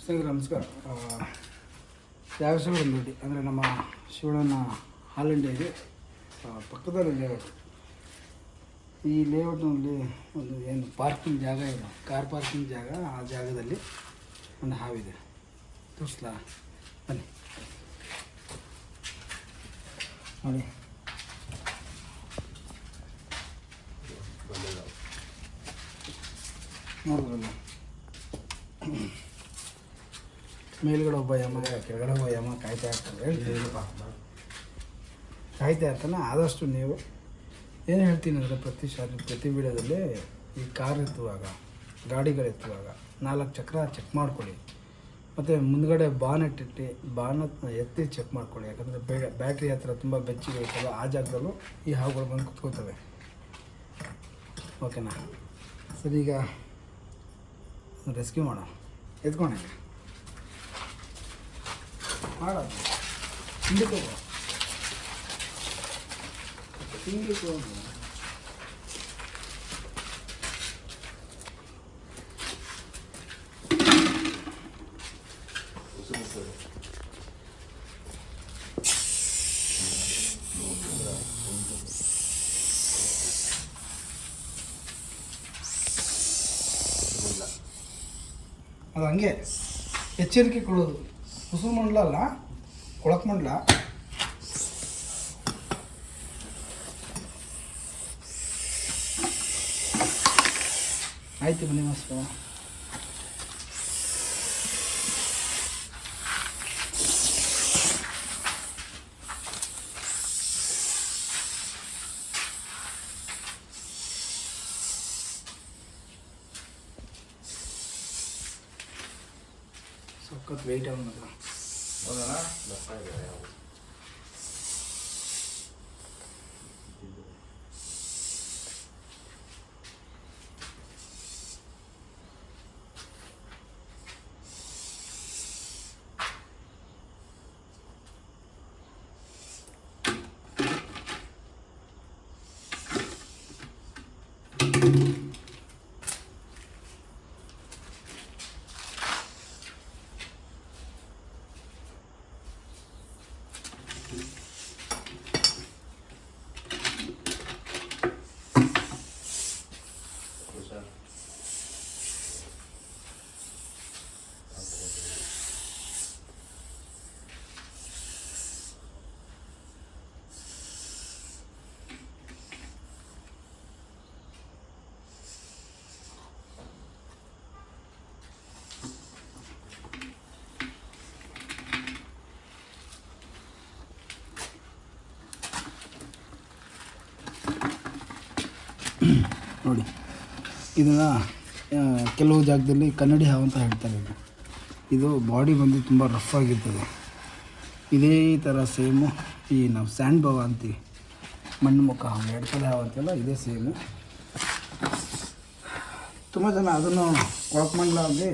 ಸ್ನೇಹಿತರೆ ನಮಸ್ಕಾರ. ಯಾವ ಹೆಸರು ನೋಡಿ ಅಂದರೆ ನಮ್ಮ ಶಿವಣ್ಣನ ಹಾಲ್ ಇಂಡಿಯಾಗೆ ಪಕ್ಕದಲ್ಲಿ ಲೇಔಟ್. ಈ ಲೇಔಟ್ನಲ್ಲಿ ಒಂದು ಏನು ಪಾರ್ಕಿಂಗ್ ಜಾಗ ಇದೆ, ಕಾರ್ ಪಾರ್ಕಿಂಗ್ ಜಾಗ. ಆ ಜಾಗದಲ್ಲಿ ಒಂದು ಹಾವಿದೆ, ತೋರಿಸ್ಲಾ ಬನ್ನಿ ನೋಡಿ. ನೋಡಿದ್ರಲ್ಲ, ಮೇಲ್ಗಡೆ ಒಬ್ಬ ಯಮ, ಕೆಳಗಡೆ ಒಬ್ಬ ಯಮ ಕಾಯ್ತಾ ಇರ್ತಾರೆ. ಕಾಯ್ತಾ ಇರ್ತಾನೆ. ಆದಷ್ಟು ನೀವು ಏನು ಹೇಳ್ತೀನಿ ಅಂದರೆ ಪ್ರತಿ ವಿಡಿಯೋದಲ್ಲಿ ಈ ಕಾರ್ ಎತ್ತುವಾಗ, ಗಾಡಿಗಳೆತ್ತುವಾಗ 4 ಚಕ್ರ ಚೆಕ್ ಮಾಡ್ಕೊಳ್ಳಿ. ಮತ್ತು ಮುಂದ್ಗಡೆ ಬಾನೆಟ್ ಎತ್ತಿ ಚೆಕ್ ಮಾಡ್ಕೊಳ್ಳಿ. ಯಾಕಂದರೆ ಬ್ಯಾಟ್ರಿ ಹತ್ರ ತುಂಬ ಬೆಚ್ಚಿಗೆ ಇರ್ತವೆ, ಆ ಜಾಗದಲ್ಲೂ ಈ ಹಾವುಗಳು ಬಂದು ಕುತ್ಕೋತವೆ. ಓಕೆನಾ ಸರ್? ಈಗ ರೆಸ್ಕ್ಯೂ ಮಾಡೋಣ. ಎತ್ಕೊಂಡೆ ಮಾಡೋದು ಹಿಂದಕ್ಕೆ ಹೋಗೋ, ಹಿಂದಕ್ಕೆ ಹೋಗೋ. ಅದು ಹಂಗೆ ಎಚ್ಚರಿಕೆ ಕೊಡೋದು. ಉಸಿರು ಮಂಡಲ ಅಲ್ಲ, ಕೊಳಕ್ ಮಂಡಲ. ಆಯ್ತು ಬನ್ನಿ ಮಾಸ್ಟರ್. ಸಖತ್ ವೆಯ್ಟ್ ಅವನ ಹತ್ರ. ನೋಡಿ, ಇದನ್ನು ಕೆಲವು ಜಾಗದಲ್ಲಿ ಕನ್ನಡಿ ಹಾವು ಅಂತ ಹೇಳ್ತಾರೆ. ಇದು ಬಾಡಿ ಬಂದು ತುಂಬ ರಫ್ ಆಗಿರ್ತದೆ. ಇದೇ ಥರ ಸೇಮು ಈ ನಾವು ಸ್ಯಾಂಡ್ ಬಾವ ಅಂತೀವಿ, ಮಣ್ಣು ಮುಖ ಹಾವು, ಎಡ್ತಲೆ ಹಾವು ಅಂತೆಲ್ಲ ಇದೇ ಸೇಮು. ತುಂಬ ಜನ ಅದನ್ನು ಕೊಳಕ್ಮಂಡ್ಲ ಅಂದರೆ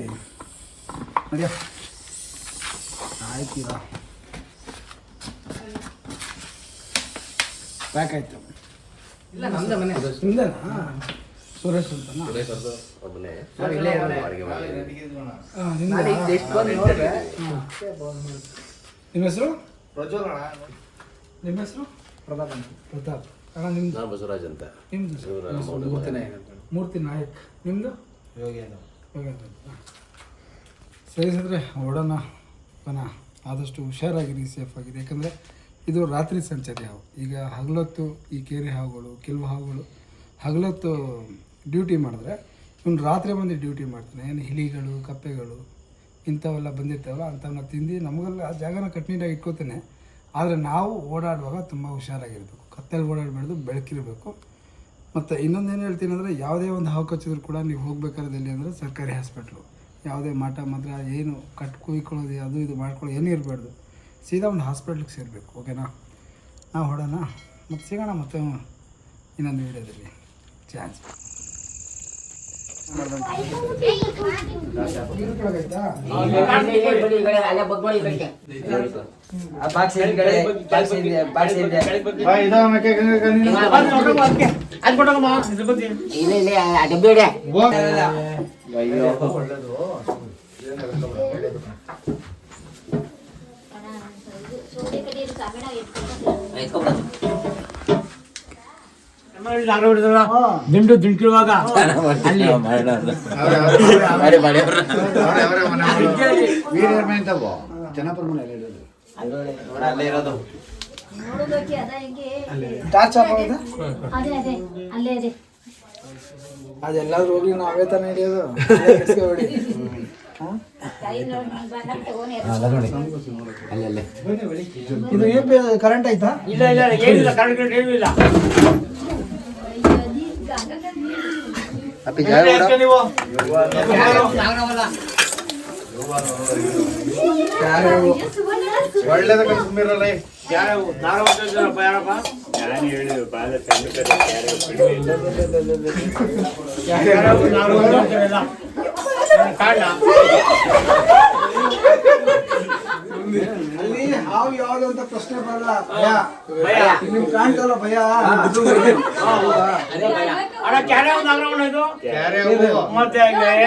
ನಡೆಯ ಆಯ್ತೀರಾ. ಪ್ಯಾಕ್ ಆಯಿತು. ನಿಮ್ದೇನಾ? ಸುರೇಶ್ ಅಂತನಾ? ನಿಮ್ಮ ಹೆಸರು? ನಿಮ್ಮ ಹೆಸರು? ಪ್ರತಾಪ್ ಅಂತ. ಪ್ರತಾಪ್ ಅಣ್ಣ. ನಿಮ್ದು? ಬಸವರಾಜ್ ಅಂತ. ನಿಮ್ಮದು? ಮೂರ್ತಿ ನಾಯಕ್. ನಿಮ್ಮದು? ಯೋಗೇಂದ್ರ. ಸರಿ ಸದ್ರೆ ಓಡೋಣ ಬನ. ಆದಷ್ಟು ಹುಷಾರಾಗಿರಿ, ಸೇಫಾಗಿದೆ. ಯಾಕಂದರೆ ಇದು ರಾತ್ರಿ ಸಂಚಾರಿ ಹಾವು. ಈಗ ಹಗಲೊತ್ತು ಈ ಕೇರಿ ಹಾವುಗಳು, ಕೆಲವು ಹಾವುಗಳು ಹಗಲೊತ್ತು ಡ್ಯೂಟಿ ಮಾಡಿದ್ರೆ ಇವ್ನು ರಾತ್ರಿ ಬಂದು ಡ್ಯೂಟಿ ಮಾಡ್ತಾನೆ. ಏನು ಇಲಿಗಳು, ಕಪ್ಪೆಗಳು ಇಂಥವೆಲ್ಲ ಬಂದಿರ್ತಾವಲ್ಲ ಅಂಥವನ್ನ ತಿಂದು ನಮಗೆಲ್ಲ ಆ ಜಾಗನ ಕಟ್ನಿಟಾಗಿ ಇಟ್ಕೋತಾನೆ. ಆದರೆ ನಾವು ಓಡಾಡುವಾಗ ತುಂಬ ಹುಷಾರಾಗಿರಬೇಕು. ಕತ್ತಲ್ಲಿ ಓಡಾಡಬಾರ್ದು, ಬೆಳಕಿರಬೇಕು. ಮತ್ತು ಇನ್ನೊಂದೇನು ಹೇಳ್ತೀನಿ ಅಂದರೆ, ಯಾವುದೇ ಒಂದು ಹಾವು ಕಚ್ಚಿದ್ರು ಕೂಡ ನೀವು ಹೋಗ್ಬೇಕಾದ್ರೆ ಎಲ್ಲಿ ಅಂದರೆ ಸರ್ಕಾರಿ ಹಾಸ್ಪಿಟ್ಲು. ಯಾವುದೇ ಮಾಟ ಮಾತ್ರ ಏನು ಕುಯ್ಕೊಳ್ಳೋದು ಅದು ಇದು ಮಾಡ್ಕೊಳ್ಳೋದು ಏನೂ ಇರಬಾರ್ದು. ಸೀದಾ ಒಂದು ಹಾಸ್ಪಿಟ್ಲಿಗೆ ಸೇರಬೇಕು. ಓಕೆನಾ? ನಾವು ಹೊಡೋಣ, ಮತ್ತು ಸಿಗೋಣ ಮತ್ತೆ ಇನ್ನೊಂದು ವೀಡಿಯೋದಲ್ಲಿ. ಚಾನ್ಸ್ ದಿಂಡು ದಿಂಕಿರುವಾಗ ಅದೆಲ್ಲಾದ್ರೂ ಹೋಗ್ಲಿ ನಾವೇ ತಾನೇ ಹಿಡಿಯೋದು. ಇದು ಕರೆಂಟ್ ಆಯ್ತಾ? ಇಲ್ಲ ಇಲ್ಲ ಏನಿಲ್ಲ, ಕರೆಂಟ್ ಏನೂ ಇಲ್ಲ. ಒಳ್ಳೇದ ಕಳ್ಸ್ಕೊಂಬಿರಲ್ಲ. ಅಲ್ಲಿ ಹಾವು ಯಾವ್ದು ಅಂತ ಪ್ರಶ್ನೆ ಬರಲ್ಲ. ಭಯ ನಿಮ್ ಕಾಣ್ತಲ್ಲ ಭಯ. ಮತ್ತೆ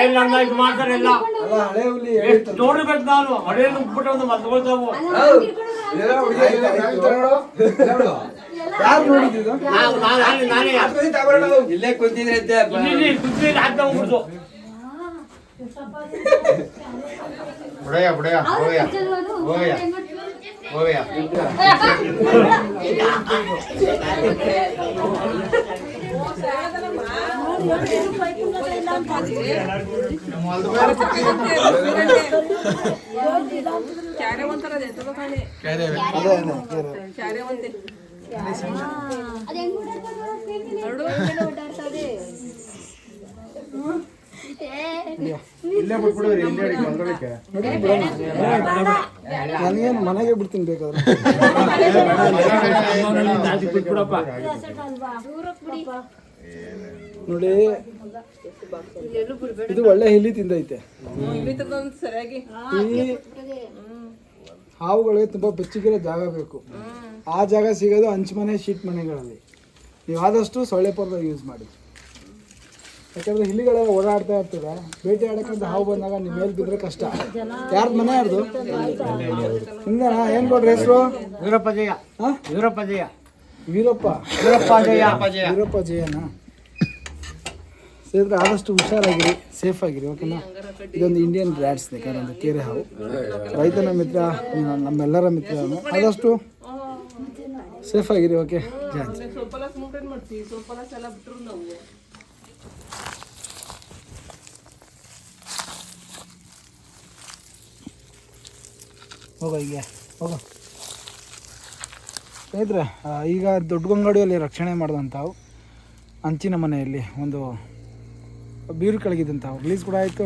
ಇದು ಮಾಡ್ತಾರೆ ಎಲ್ಲ ಹಳೆ ಹುಲಿ ನೋಡ್ಬೇಕು. ನಾನು ಹಳೆ ಬಿಟ್ಟು ಮತ್ಕೊಳ್ತಾವು. ಯಾರು ನೋಡಿದ್ದು? ನಾನೇ ಇಲ್ಲೇ ಕುಂತಿದ್ರೆ ಹಾಕ್ಬಿಡ್ತು. ಬುಡಯ್ಯ ಬುಡಯ್ಯ ಹೋಗಯ್ಯ ಹೋಗಯ್ಯ ಹೋಗಯ್ಯ. ಇಲ್ಲೇ ಬಿಟ್ಬಿಡೋರಿ, ಇಲ್ಲೇ ಹೊಲ್ದೊಳಕ್ಕೆ ನನಗೇನು ಮನೆಗೆ ಬಿಡ್ತೀನಿ ಬೇಕಾದ್ರೆ. ನೋಡಿ ಇದು ಒಳ್ಳೆ ಹಿಲಿ ತಿಂದೈತೆ. ಈ ಹಾವುಗಳಿಗೆ ತುಂಬ ಬೆಚ್ಚಗಿರೋ ಜಾಗ ಬೇಕು. ಆ ಜಾಗ ಸಿಗೋದು ಹಂಚು ಮನೆ, ಶೀಟ್ ಮನೆಗಳಲ್ಲಿ. ನೀವು ಆದಷ್ಟು ಸೊಳ್ಳೆ ಪರ್ದ ಯೂಸ್ ಮಾಡಿ. ಯಾಕಂದ್ರೆ ಹಿಲಿಗಳೆಲ್ಲ ಓಡಾಡ್ತಾ ಇರ್ತದೆ. ಬೇಟೆ ಆಡಕ್ಕಂತ ಹಾವು ಬಂದಾಗ ನಿಮ್ಮ ಮೇಲೆ ಬಿದ್ದರೆ ಕಷ್ಟ. ಯಾರ್ದು ಮನೆ ಯಾರ್ದು? ನಿಮ್ದೇನಾ? ಏನು ಕೊಡ್ರಿ ಹೆಸರು? ವೀರಪ್ಪಜಯ. ಹಾಂ, ವೀರಪ್ಪಜಯ. ವೀರಪ್ಪ ವೀರಪ್ಪ ಜಯನಾ? ಸೇರಿದ್ರೆ ಆದಷ್ಟು ಹುಷಾರಾಗಿರಿ, ಸೇಫ್ ಆಗಿರಿ. ಓಕೆನಾ? ಇದೊಂದು ಇಂಡಿಯನ್ ಬ್ರ್ಯಾಡ್ ಸ್ನೇಕ್, ಒಂದು ಕೆರೆ ಹಾವು. ರೈತನ ಮಿತ್ರ, ನಮ್ಮೆಲ್ಲರ ಮಿತ್ರ. ಆದಷ್ಟು ಸೇಫ್ ಆಗಿರಿ. ಓಕೆ, ಜಾನ್ ಹೋಗ ಹೀಗೆ ಹೋಗ. ಸ್ನೇಹಿತರೆ, ಈಗ ದೊಡ್ಡಗಂಗಡಿಯಲ್ಲಿ ರಕ್ಷಣೆ ಮಾಡಿದಂಥವು ಹಂಚಿನ ಮನೆಯಲ್ಲಿ ಒಂದು ಬೀರು ಕೆಳಗಿದ್ದಂಥವು ರಿಲೀಸ್ ಕೂಡ ಆಯಿತು.